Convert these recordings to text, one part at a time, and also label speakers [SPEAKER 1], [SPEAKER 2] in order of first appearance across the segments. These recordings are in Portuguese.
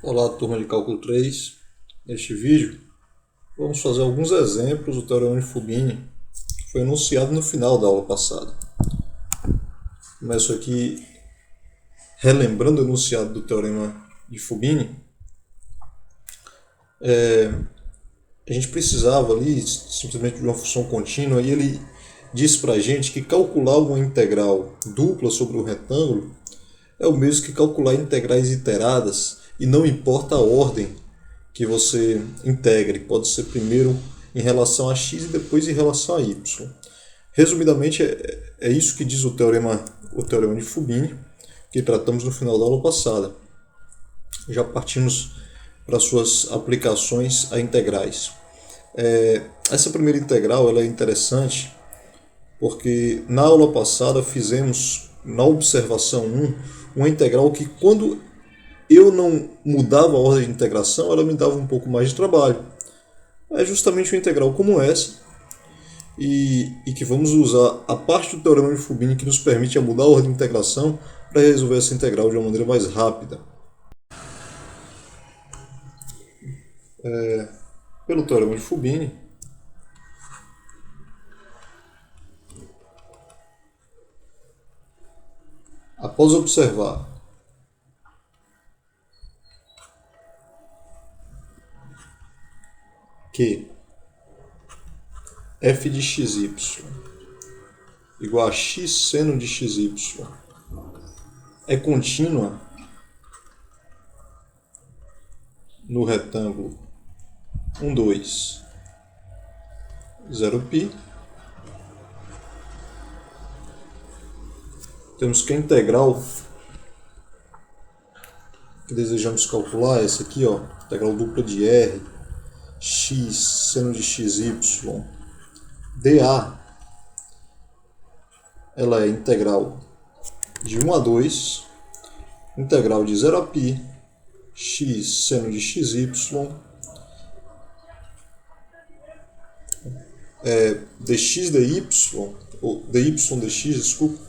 [SPEAKER 1] Olá, turma de Cálculo 3. Neste vídeo, vamos fazer alguns exemplos do Teorema de Fubini, que foi enunciado no final da aula passada. Começo aqui relembrando o enunciado do Teorema de Fubini. A gente precisava ali simplesmente de uma função contínua e ele disse para a gente que calcular uma integral dupla sobre um retângulo é o mesmo que calcular integrais iteradas, e não importa a ordem que você integre, pode ser primeiro em relação a x e depois em relação a y. Resumidamente, é isso que diz o Teorema de Fubini, que tratamos no final da aula passada. Já partimos para suas aplicações a integrais. Essa primeira integral ela é interessante porque na aula passada fizemos, na observação 1, uma integral que quando eu não mudava a ordem de integração, ela me dava um pouco mais de trabalho. É justamente uma integral como essa, e que vamos usar a parte do Teorema de Fubini que nos permite mudar a ordem de integração para resolver essa integral de uma maneira mais rápida. Pelo Teorema de Fubini, após observar que f de xy igual a x seno de xy é contínua no retângulo 1, 2, 0π, temos que a integral que desejamos calcular é essa aqui, integral dupla de r, x seno de xy dA, ela é integral de 1 a 2, integral de 0 a π, x seno de xy, dx dy, ou dy dx, desculpa,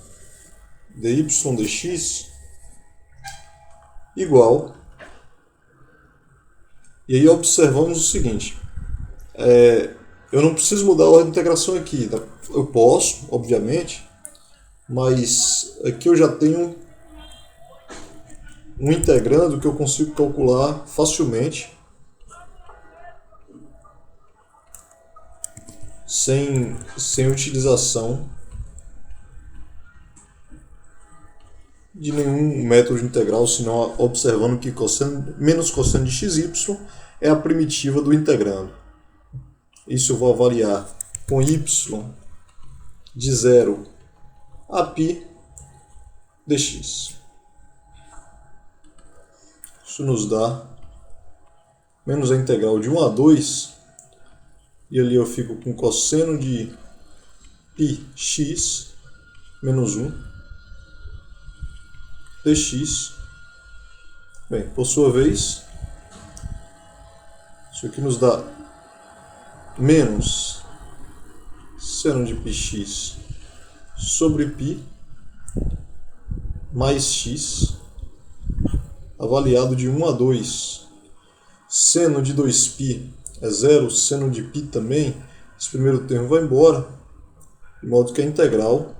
[SPEAKER 1] dy dx igual, e aí observamos o seguinte, eu não preciso mudar a ordem de integração aqui, eu posso, obviamente, mas aqui eu já tenho um integrando que eu consigo calcular facilmente, sem utilização de nenhum método de integral, senão observando que cosseno, menos cosseno de xy é a primitiva do integrando. Isso eu vou avaliar com y de 0 a π dx. Isso nos dá menos a integral de 1 a 2, e ali eu fico com cosseno de πx menos 1 dx. Bem, por sua vez, isso aqui nos dá menos seno de πx sobre π mais x, avaliado de 1 a 2. Seno de 2π é 0, seno de π também, esse primeiro termo vai embora, de modo que a integral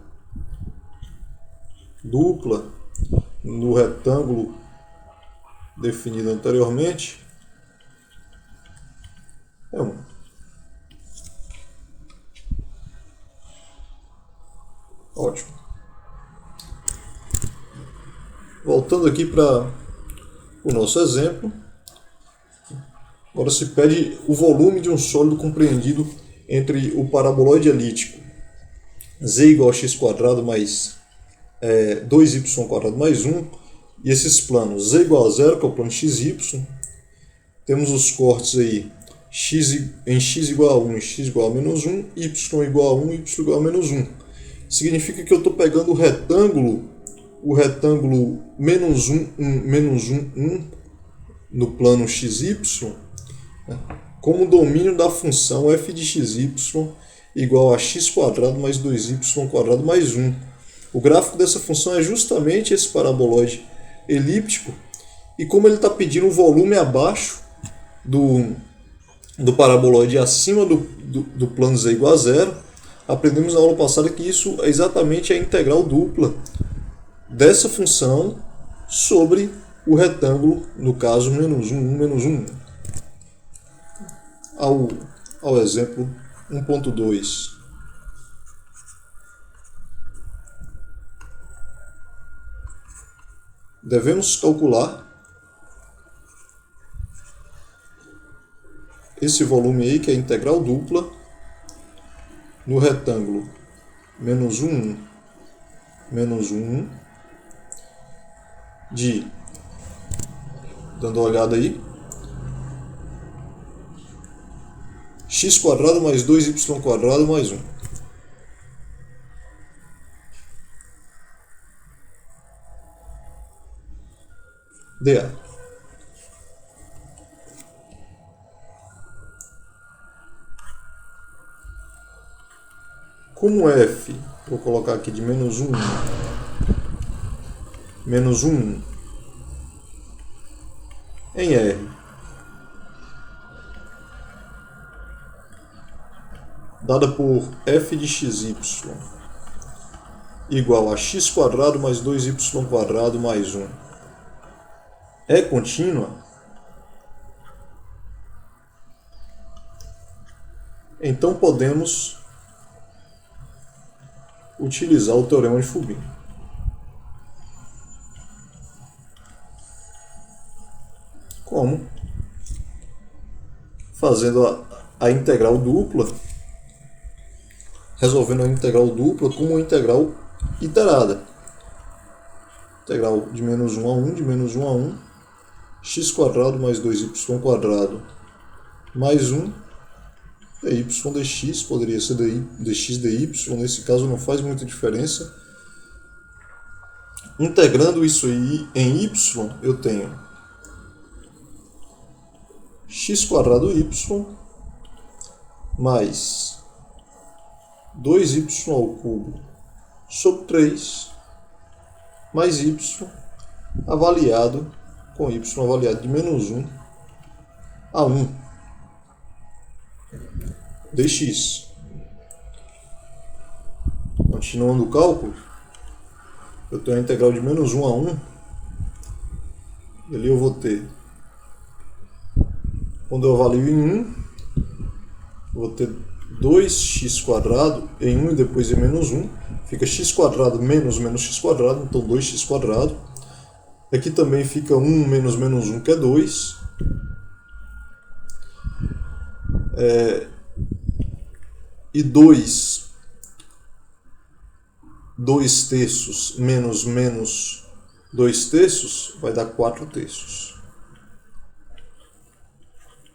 [SPEAKER 1] dupla no retângulo definido anteriormente é 1. Ótimo. Voltando aqui para o nosso exemplo, agora se pede o volume de um sólido compreendido entre o paraboloide elíptico z igual a x² mais 2y² mais 1 e esses planos z igual a 0, que é o plano xy, temos os cortes aí em x igual a 1 e x igual a menos 1, y igual a 1 e y igual a menos 1. Significa que eu estou pegando o retângulo menos 1, 1, menos 1, 1 no plano xy, como domínio da função f de xy igual a x² mais 2y² mais 1. O gráfico dessa função é justamente esse paraboloide elíptico E como ele está pedindo um volume abaixo do paraboloide acima do plano z igual a zero, aprendemos na aula passada que isso é exatamente a integral dupla dessa função sobre o retângulo, no caso, menos 1, 1, menos 1. Ao exemplo 1.2. Devemos calcular esse volume aí, que é a integral dupla, no retângulo menos 1, menos 1, de, dando uma olhada aí, x² mais 2y² mais 1. dA. Como f, vou colocar aqui de menos 1, menos 1 em R, dada por f de xy igual a x² mais 2y² mais 1, é contínua, então podemos utilizar o teorema de Fubini. Como? Fazendo a integral dupla, resolvendo a integral dupla como uma integral iterada. Integral de menos 1 a 1, de menos 1 a 1, x² mais 2y² mais 1, dy dx, poderia ser dx dy, nesse caso não faz muita diferença. Integrando isso aí em y, eu tenho x² mais 2y³ sobre 3 mais y avaliado com y avaliado de menos 1 a 1 dx. Continuando o cálculo, eu tenho a integral de menos 1 a 1, e ali eu vou ter, quando eu avalio em 1, vou ter 2x² em 1 e depois em menos 1, fica x² menos x², então 2x². Aqui também fica 1 menos menos 1, que é 2. E 2 terços menos menos 2 terços vai dar 4 terços.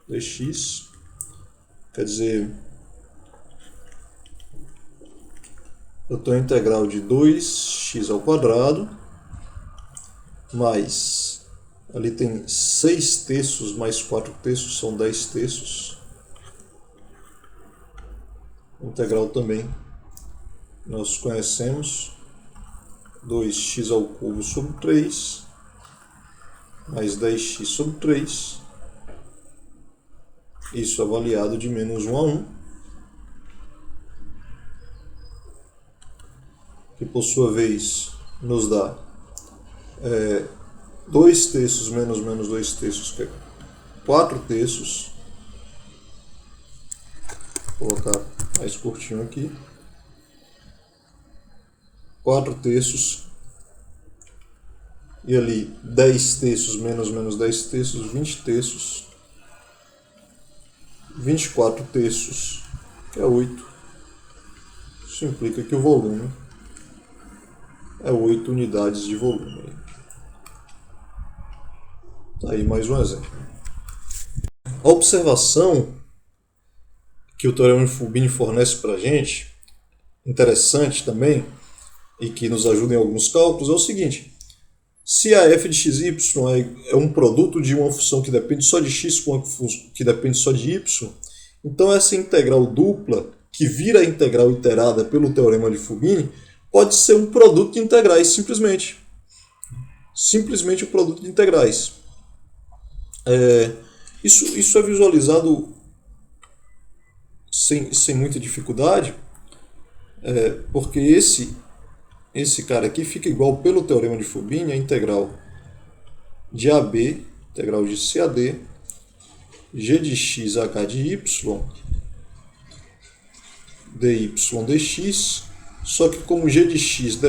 [SPEAKER 1] dx, quer dizer, eu tenho a integral de 2x² mais, ali tem 6 terços mais 4 terços, são 10 terços. Integral também nós conhecemos, 2x³ sobre 3 mais 10x sobre 3, isso avaliado de menos 1 a 1, que por sua vez nos dá 2 terços menos menos 2 terços, que é 4 terços. Vou colocar mais curtinho aqui. 4 terços. E ali 10 terços menos menos 10 terços, 20 terços. 24 terços, que é 8. Isso implica que o volume é 8 unidades de volume. Tá aí mais um exemplo. A observação que o teorema de Fubini fornece para a gente, interessante também, e que nos ajuda em alguns cálculos, é o seguinte: se a f de xy é um produto de uma função que depende só de x com uma função que depende só de y, então essa integral dupla, que vira a integral iterada pelo teorema de Fubini, pode ser um produto de integrais, simplesmente. Simplesmente um produto de integrais. Isso é visualizado sem muita dificuldade, porque esse cara aqui fica igual pelo teorema de Fubini a integral de AB, integral de CAD, g de x h de y, dy dx, só que como g de x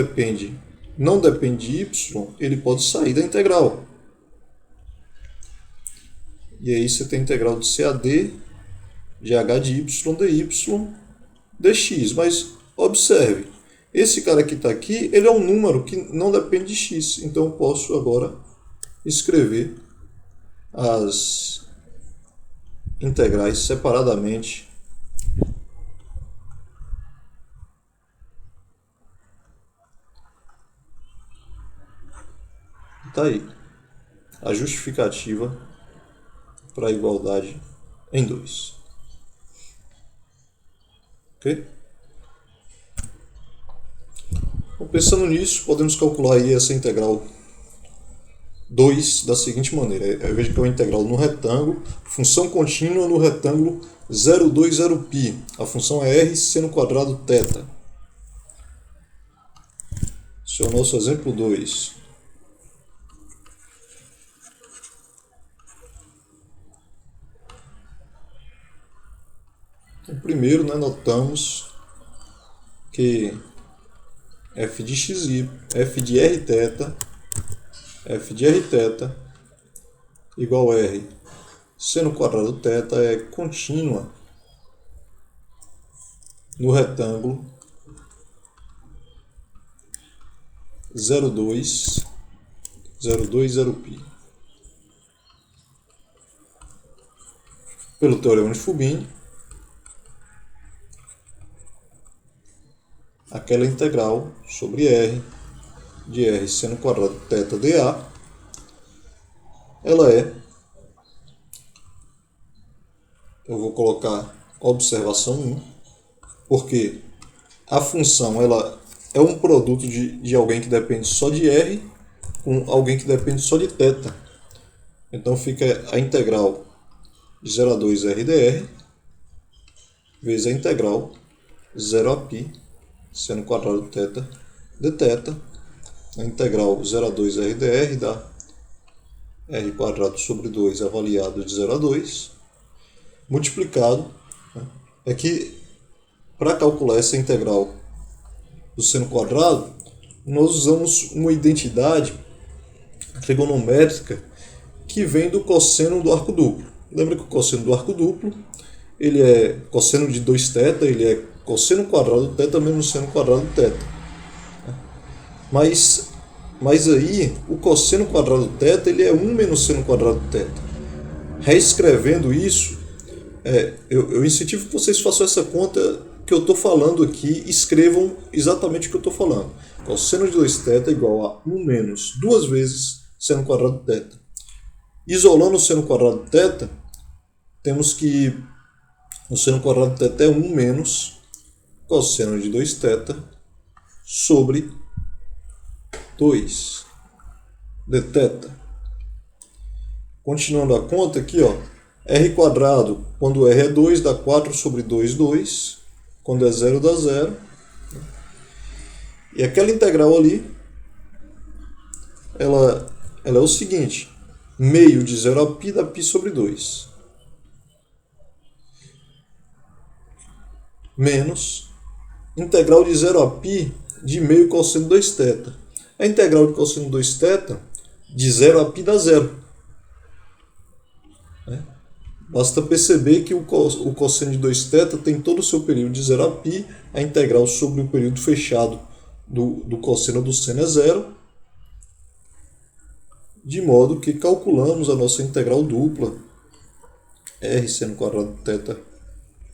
[SPEAKER 1] não depende de y, ele pode sair da integral. E aí você tem a integral de CAD de h de y dy dx. Mas observe, esse cara que está aqui, ele é um número que não depende de x. Então eu posso agora escrever as integrais separadamente. Está aí a justificativa para a igualdade em 2. Ok? Então, pensando nisso, podemos calcular aí essa integral 2 da seguinte maneira. Eu vejo que é uma integral no retângulo, função contínua no retângulo 0, 2, 0π. A função é r seno quadrado θ. Esse é o nosso exemplo 2. Então, primeiro, notamos que f de xy, f de rθ igual a r seno quadrado θ é contínua no retângulo 0, 2, 0π. Pelo teorema de Fubini, aquela integral sobre r de r seno quadrado θ dA, ela é, eu vou colocar observação 1, porque a função ela é um produto de alguém que depende só de r com alguém que depende só de θ. Então fica a integral de 0 a 2 r dr vezes a integral 0 a π seno quadrado θ dθ. A integral 0 a 2 r dr dá r quadrado sobre 2 avaliado de 0 a 2, multiplicado. É que para calcular essa integral do seno quadrado, nós usamos uma identidade trigonométrica que vem do cosseno do arco duplo. Lembra que o cosseno do arco duplo, ele é cosseno de 2θ, ele é cosseno quadrado θ menos seno quadrado θ. Mas aí, o cosseno quadrado θ, ele é 1 menos seno quadrado θ. Reescrevendo isso, eu incentivo que vocês façam essa conta que eu estou falando aqui, escrevam exatamente o que eu estou falando. Cosseno de 2θ igual a 1 menos 2 vezes seno quadrado θ. Isolando o seno quadrado θ, temos que o seno quadrado θ é 1 menos cosseno de 2θ sobre 2 dθ. Continuando a conta aqui, ó, r quadrado, quando r é 2, dá 4 sobre 2, 2. Quando é 0, dá 0. E aquela integral ali, ela é o seguinte: meio de 0 a π dá π sobre 2. Menos integral de 0 a π de meio cosseno 2θ. A integral de cosseno 2θ de 0 a π dá 0. Basta perceber que o cosseno de 2θ tem todo o seu período de 0 a π, a integral sobre o período fechado do cosseno do seno é 0, de modo que calculamos a nossa integral dupla, r seno quadrado θ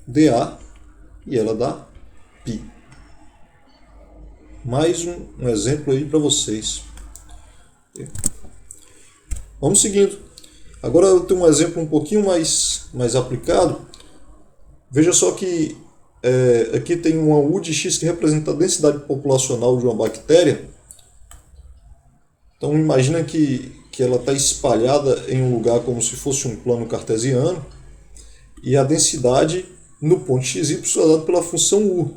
[SPEAKER 1] dA, e ela dá π. Mais um exemplo aí para vocês. Vamos seguindo. Agora eu tenho um exemplo um pouquinho mais aplicado. Veja só que aqui tem uma U de x que representa a densidade populacional de uma bactéria. Então imagina que que ela está espalhada em um lugar como se fosse um plano cartesiano, e a densidade no ponto xy é dada pela função u.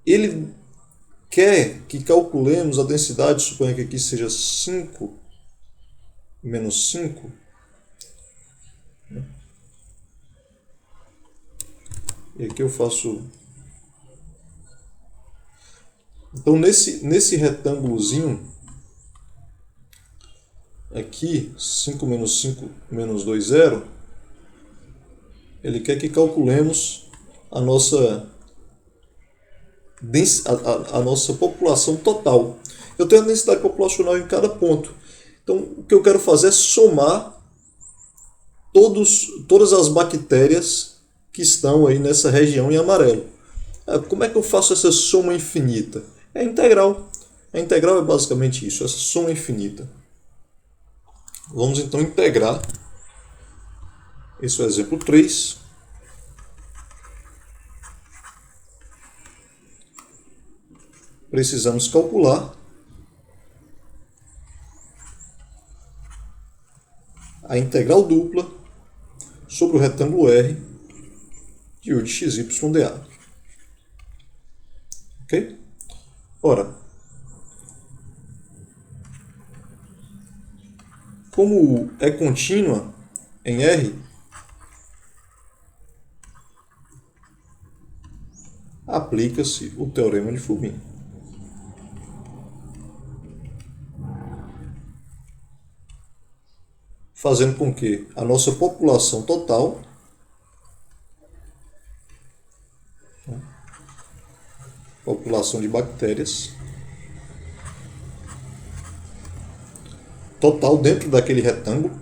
[SPEAKER 1] Ele quer que calculemos a densidade, suponha que aqui seja 5 menos 5. E aqui eu faço... Então, nesse retângulozinho, aqui, 5 menos 5 menos 2, 0, ele quer que calculemos a nossa população total. Eu tenho a densidade populacional em cada ponto. Então, o que eu quero fazer é somar todas as bactérias que estão aí nessa região em amarelo. Como é que eu faço essa soma infinita? É integral. A integral é basicamente isso, essa soma infinita. Vamos então integrar. Esse é o exemplo 3. Precisamos calcular a integral dupla sobre o retângulo R de u de xy dA. Ok? Ora, como U é contínua em R, aplica-se o teorema de Fubini. Fazendo com que a nossa população total população de bactérias total dentro daquele retângulo.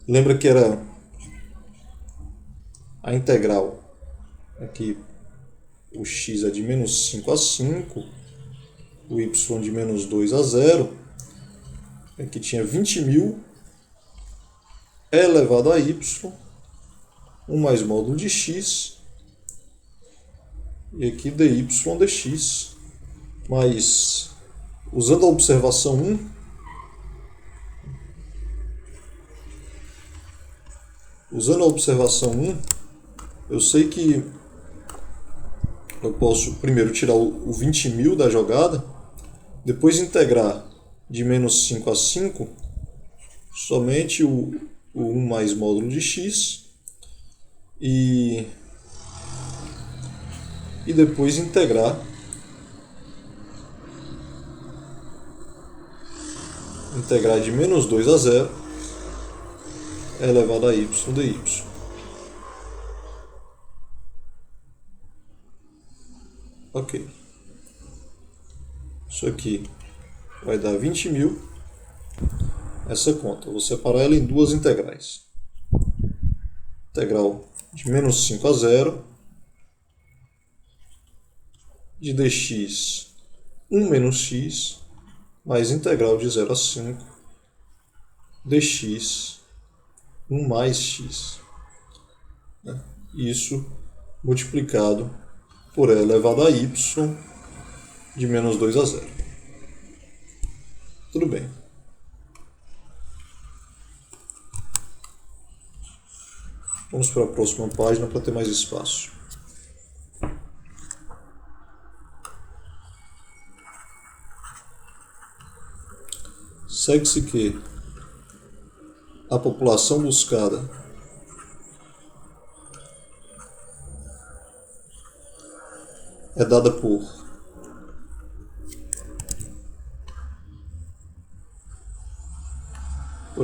[SPEAKER 1] Lembra que era a integral aqui, o x é de menos 5 a 5, o y de menos 2 a 0, aqui tinha 20.000 elevado a y, 1 mais módulo de x, e aqui dy dx, mas usando a observação 1, eu sei que eu posso primeiro tirar o 20.000 da jogada, depois integrar de menos 5 a 5 somente o 1 mais módulo de x e depois integrar de menos 2 a 0 elevado a y dy. Ok. Isso aqui vai dar 20.000. Essa conta, vou separar ela em duas integrais. Integral de menos 5 a 0 de dx 1 menos x mais integral de 0 a 5 dx 1 mais x. Isso multiplicado por e elevado a y de menos 2 a 0. Tudo bem. Vamos para a próxima página para ter mais espaço. Segue-se que a população buscada é dada por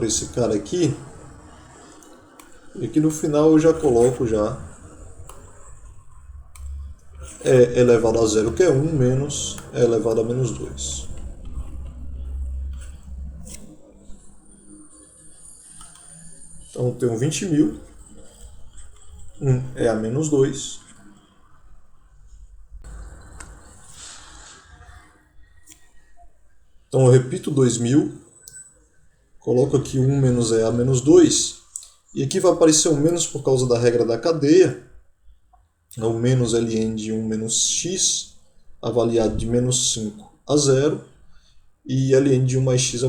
[SPEAKER 1] esse cara aqui. E aqui no final eu já coloco e elevado a 0, que é 1, menos e elevado a menos 2. Então eu tenho 20.000, 1 é a menos 2. Então eu repito 2.000, coloco aqui 1 menos e a menos 2. E aqui vai aparecer o menos por causa da regra da cadeia. É o menos ln de 1 menos x. avaliado de menos 5 a 0 e ln de 1 mais x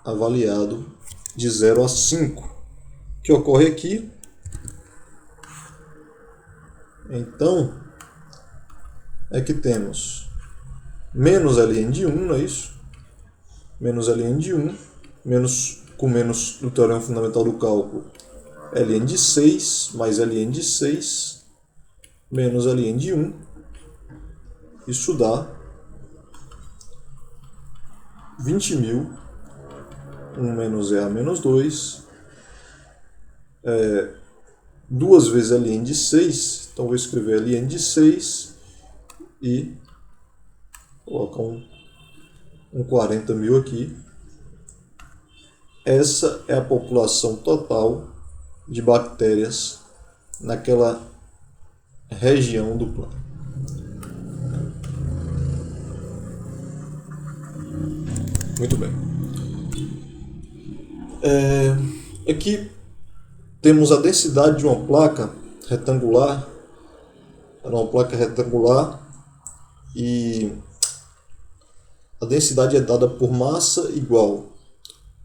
[SPEAKER 1] avaliado de 0 a 5. O que ocorre aqui? Então, é que temos menos ln de 1, não é isso? Menos ln de 1, com menos do teorema fundamental do cálculo, ln de 6, mais ln de 6, menos ln de 1. Isso dá 20.000, 1 menos EA menos 2, 2 vezes ln de 6, então vou escrever ln de 6 e colocar um 40.000 aqui. Essa é a população total de bactérias naquela região do plano. Muito bem. Aqui temos a densidade de uma placa retangular. Era uma placa retangular e a densidade é dada por massa igual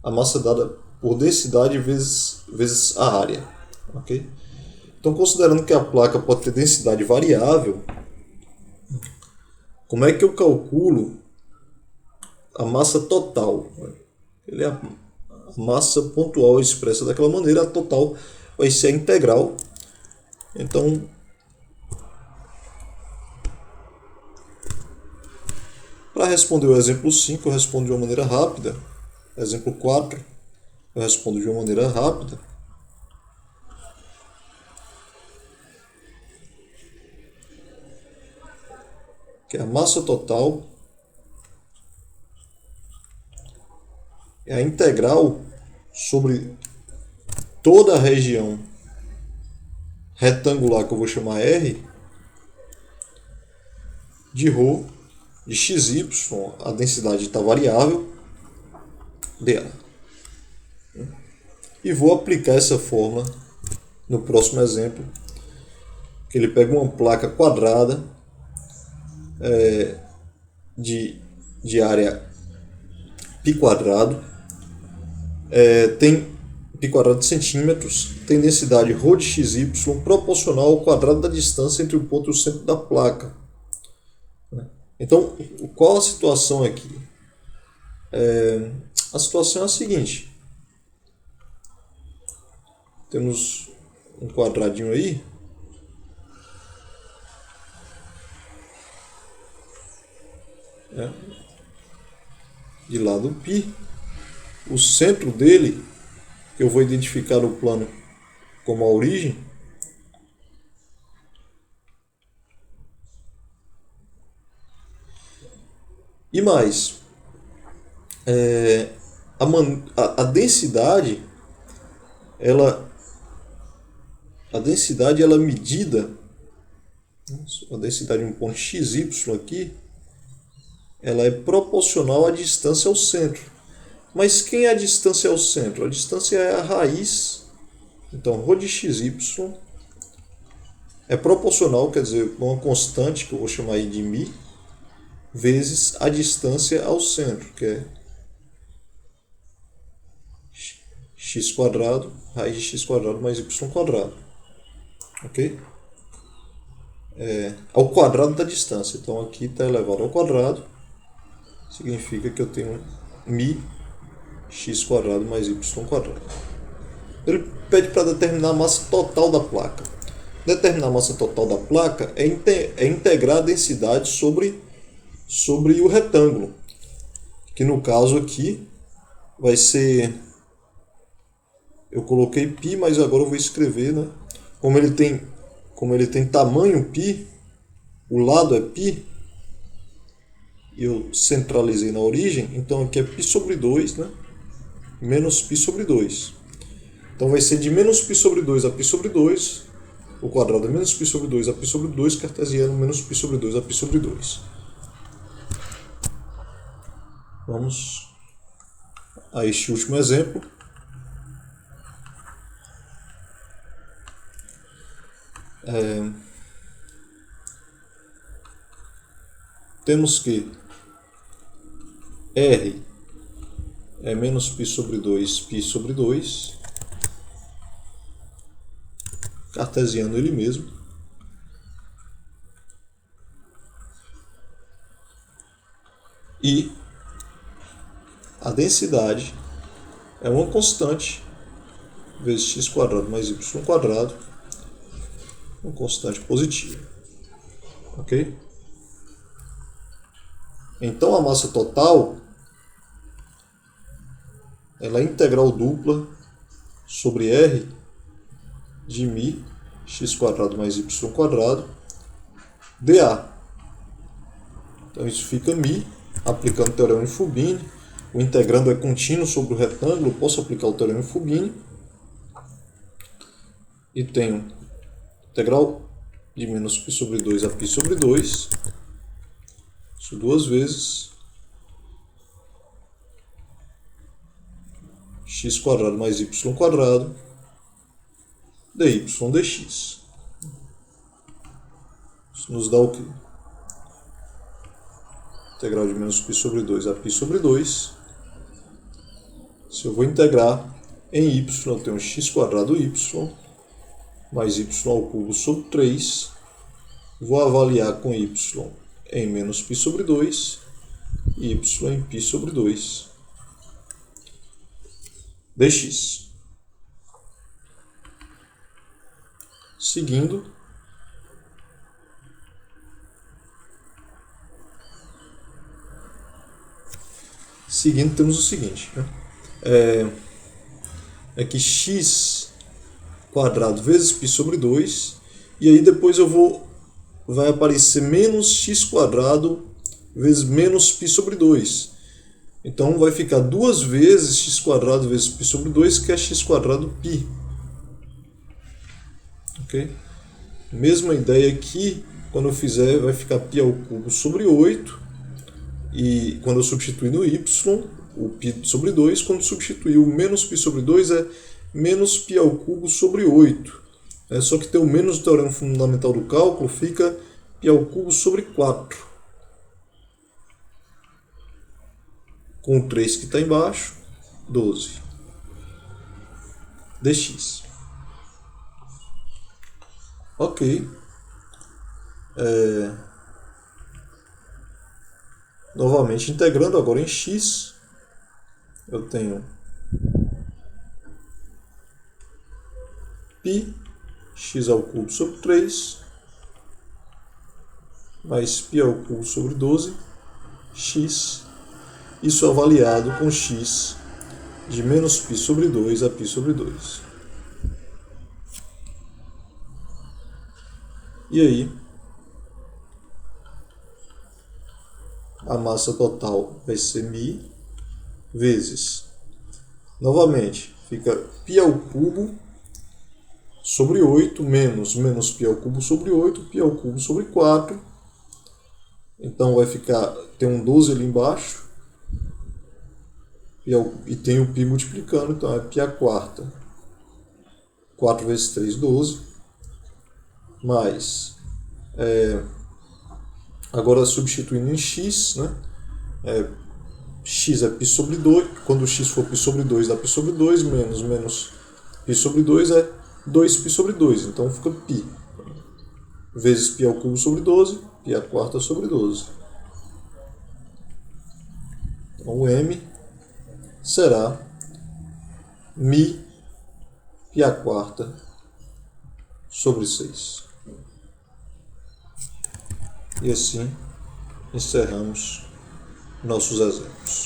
[SPEAKER 1] a massa dada por densidade vezes a área. Okay? Então, considerando que a placa pode ter densidade variável, como é que eu calculo a massa total? Ele é a massa pontual expressa daquela maneira, a total vai ser a integral. Então, para responder o exemplo 5, eu respondo de uma maneira rápida. Exemplo 4, eu respondo de uma maneira rápida. Que é a massa total é a integral sobre toda a região retangular que eu vou chamar R de ρ de xy, a densidade está variável dela. E vou aplicar essa fórmula no próximo exemplo, que ele pega uma placa quadrada de área π quadrado, tem π quadrado de centímetros, tem densidade ρ de xy proporcional ao quadrado da distância entre o ponto e o centro da placa. Então, qual a situação aqui? A situação é a seguinte. Temos um quadradinho aí. De lado π. O centro dele, que eu vou identificar no plano como a origem, e mais, a densidade, a densidade ela é medida, a densidade de um ponto xy aqui, ela é proporcional à distância ao centro. Mas quem é a distância ao centro? A distância é a raiz. Então, ρ de xy é proporcional, quer dizer, uma constante, que eu vou chamar aí de μ, vezes a distância ao centro, que é x quadrado, raiz de x quadrado mais y quadrado. Ok? Ao quadrado da distância. Então, aqui está elevado ao quadrado. Significa que eu tenho μ x quadrado mais y quadrado. Ele pede para determinar a massa total da placa. Determinar a massa total da placa é integrar a densidade sobre o retângulo, que no caso aqui vai ser, eu coloquei π, mas agora eu vou escrever, né? Como ele tem tamanho π, o lado é π, e eu centralizei na origem, então aqui é π sobre 2, né? Menos π sobre 2. Então vai ser de menos π sobre 2 a π sobre 2, o quadrado é menos π sobre 2 a π sobre 2, cartesiano menos π sobre 2 a π sobre 2. Vamos a este último exemplo. temos que R é menos π sobre 2, π sobre 2, cartesiano ele mesmo. E a densidade é uma constante vezes x² mais y², uma constante positiva. Ok? Então a massa total ela é integral dupla sobre R de μ x² mais y² dA. Então isso fica μ, aplicando o teorema de Fubini. O integrando é contínuo sobre o retângulo, posso aplicar o teorema de Fubini. E tenho integral de menos π sobre 2 a π sobre 2. Isso duas vezes. x² mais y² dy dx. Isso nos dá o quê? Integral de menos π sobre 2 a π sobre 2. Se eu vou integrar em y, eu tenho x² y mais y ao cubo sobre 3. Vou avaliar com y em menos π sobre 2 e y em π sobre 2 dx. Seguindo, temos o seguinte, né? É que x² vezes π sobre 2, e aí depois vai aparecer menos x² vezes menos π sobre 2. Então vai ficar duas vezes x² vezes π sobre 2, que é x² π. Ok? Mesma ideia aqui, quando eu fizer, vai ficar π ao cubo sobre 8. E quando eu substituir no y, o π sobre 2, quando substituir o menos π sobre 2 é menos π ao cubo sobre 8. Só que tem o menos do teorema fundamental do cálculo, fica π ao cubo sobre 4. Com o 3 que está embaixo, 12 dx. Ok. Novamente integrando agora em x, eu tenho π x ao cubo sobre 3 mais π ao cubo sobre 12 x, isso avaliado com x de menos π sobre 2 a π sobre 2. E aí, a massa total vai ser μ vezes, novamente, fica π ao cubo sobre 8 menos π ao cubo sobre 8, π ao cubo sobre 4. Então vai ficar, tem um 12 ali embaixo, e tem o π multiplicando, então é π². 4 vezes 3, 12. Mais, agora substituindo em x, né? X é π sobre 2, quando x for π sobre 2 dá π sobre 2, menos π sobre 2 é 2π sobre 2, então fica π vezes π ao cubo sobre 12, π² sobre 12. Então o m será μ π² sobre 6. E assim encerramos nossos exemplos.